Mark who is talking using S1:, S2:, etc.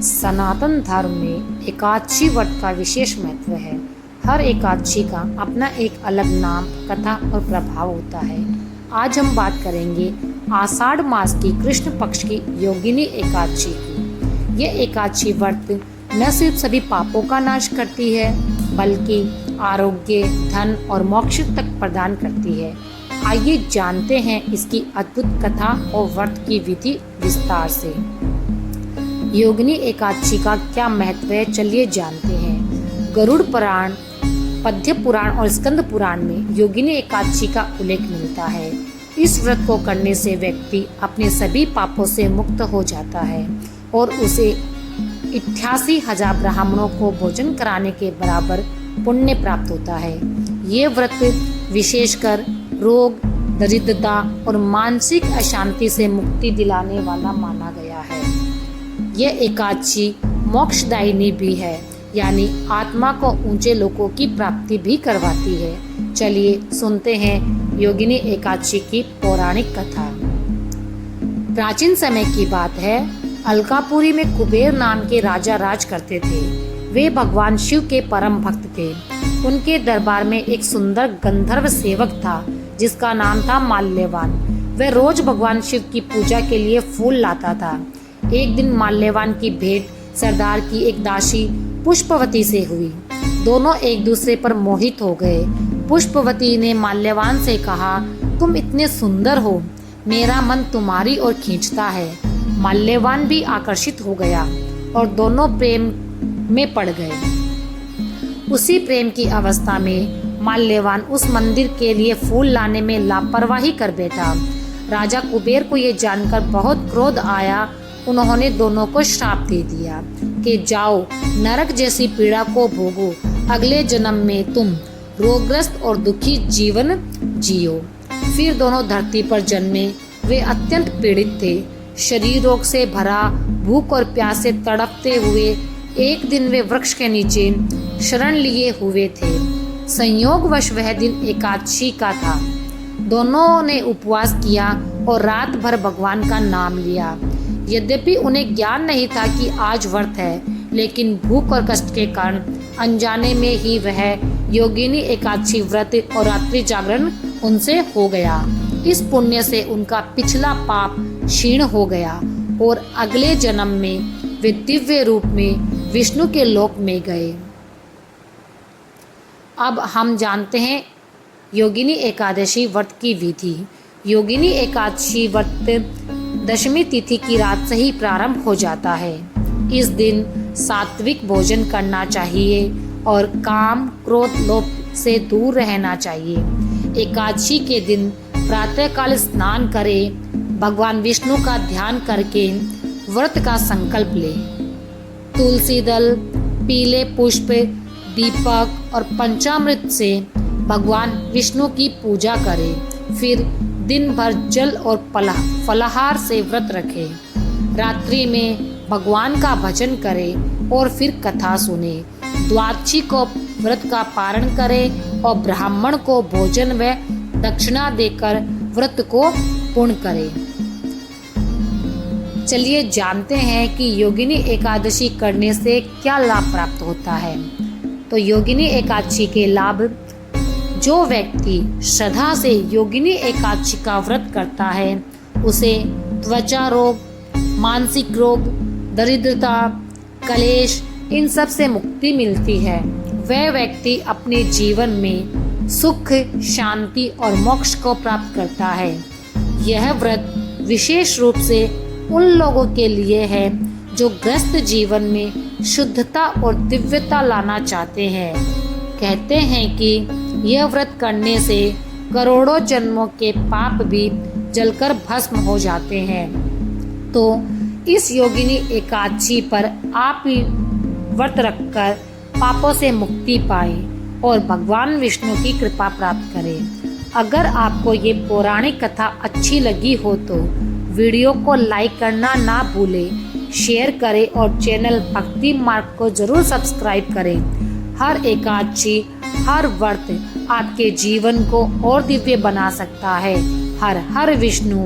S1: सनातन धर्म में एकादशी व्रत का विशेष महत्व है। हर एकादशी का अपना एक अलग नाम, कथा और प्रभाव होता है। आज हम बात करेंगे आषाढ़ मास की कृष्ण पक्ष की योगिनी एकादशी की। यह एकादशी व्रत न सिर्फ सभी पापों का नाश करती है, बल्कि आरोग्य, धन और मोक्ष तक प्रदान करती है। आइए जानते हैं इसकी अद्भुत कथा और व्रत की विधि विस्तार से। योगिनी एकादशी का क्या महत्व है, चलिए जानते हैं। गरुड़ पुराण, पद्म पुराण और स्कंद पुराण में योगिनी एकादशी का उल्लेख मिलता है। इस व्रत को करने से व्यक्ति अपने सभी पापों से मुक्त हो जाता है और उसे 88,000 ब्राह्मणों को भोजन कराने के बराबर पुण्य प्राप्त होता है। ये व्रत विशेषकर रोग, दरिद्रता और मानसिक अशांति से मुक्ति दिलाने वाला माना गया है। यह एकादशी मोक्षदायिनी भी है, यानी आत्मा को ऊंचे लोकों की प्राप्ति भी करवाती है। चलिए सुनते हैं योगिनी एकादशी की पौराणिक कथा। प्राचीन समय की बात है। अलकापुरी में कुबेर नाम के राजा राज करते थे। वे भगवान शिव के परम भक्त थे। उनके दरबार में एक सुंदर गंधर्व सेवक था जिसका नाम था माल्यवान। वह रोज भगवान शिव की पूजा के लिए फूल लाता था। एक दिन माल्यवान की भेंट सरदार की एक दासी पुष्पवती से हुई। दोनों एक दूसरे पर मोहित हो गए। पुष्पवती ने माल्यवान से कहा, तुम इतने सुंदर हो, मेरा मन तुम्हारी ओर खींचता है। माल्यवान भी आकर्षित हो गया और दोनों प्रेम में पड़ गए। उसी प्रेम की अवस्था में माल्यवान उस मंदिर के लिए फूल लाने में लापरवाही कर बैठा। राजा कुबेर को ये जानकर बहुत क्रोध आया। उन्होंने दोनों को श्राप दे दिया कि जाओ, नरक जैसी पीड़ा को भोगो। अगले जन्म में तुम रोगग्रस्त और दुखी जीवन जियो। फिर दोनों धरती पर जन्मे। वे अत्यंत पीड़ित थे। शरीर रोग से भरा, भूख और प्यास से तड़पते हुए एक दिन वे वृक्ष के नीचे शरण लिए हुए थे। संयोगवश वह दिन एकादशी का था। दोनों ने उपवास किया और रात भर भगवान का नाम लिया। यद्यपि उन्हें ज्ञान नहीं था कि आज व्रत है, लेकिन भूख और कष्ट के कारण अनजाने में ही वह योगिनी एकादशी व्रत और रात्रि जागरण उनसे हो गया। इस पुण्य से उनका पिछला पाप क्षीण हो गया और अगले जन्म में वे दिव्य रूप में विष्णु के लोक में गए। अब हम जानते हैं योगिनी एकादशी व्रत की विधि। योगिनी एकादशी व्रत दशमी तिथि की रात से ही प्रारंभ हो जाता है। इस दिन सात्विक भोजन करना चाहिए और काम, क्रोध, लोभ से दूर रहना चाहिए। एकादशी के दिन प्रातःकाल स्नान करें। भगवान विष्णु का ध्यान करके व्रत का संकल्प लें। तुलसी दल, पीले पुष्प, दीपक और पंचामृत से भगवान विष्णु की पूजा करें। फिर दिन भर जल और फलाहार से व्रत रखें। रात्रि में भगवान का भजन करें और फिर कथा सुने। द्वादशी को व्रत का पारण करें और ब्राह्मण को भोजन व दक्षिणा देकर व्रत को पूर्ण करें। चलिए जानते हैं कि योगिनी एकादशी करने से क्या लाभ प्राप्त होता है। तो योगिनी एकादशी के लाभ: जो व्यक्ति श्रद्धा से योगिनी एकादशी का व्रत करता है, उसे त्वचा रोग, मानसिक रोग, दरिद्रता, कलेश, इन सब से मुक्ति मिलती है। वह व्यक्ति अपने जीवन में सुख, शांति और मोक्ष को प्राप्त करता है। यह व्रत विशेष रूप से उन लोगों के लिए है जो ग्रस्त जीवन में शुद्धता और दिव्यता लाना चाहते हैं। कहते हैं कि यह व्रत करने से करोड़ों जन्मों के पाप भी जलकर भस्म हो जाते हैं। तो इस योगिनी एकादशी पर आप भी व्रत रखकर पापों से मुक्ति पाएं और भगवान विष्णु की कृपा प्राप्त करें। अगर आपको ये पौराणिक कथा अच्छी लगी हो तो वीडियो को लाइक करना ना भूलें, शेयर करें और चैनल भक्ति मार्ग को जरूर सब्सक्राइब करें। हर एकादशी, हर व्रत आपके जीवन को और दिव्य बना सकता है। हर हर विष्णु।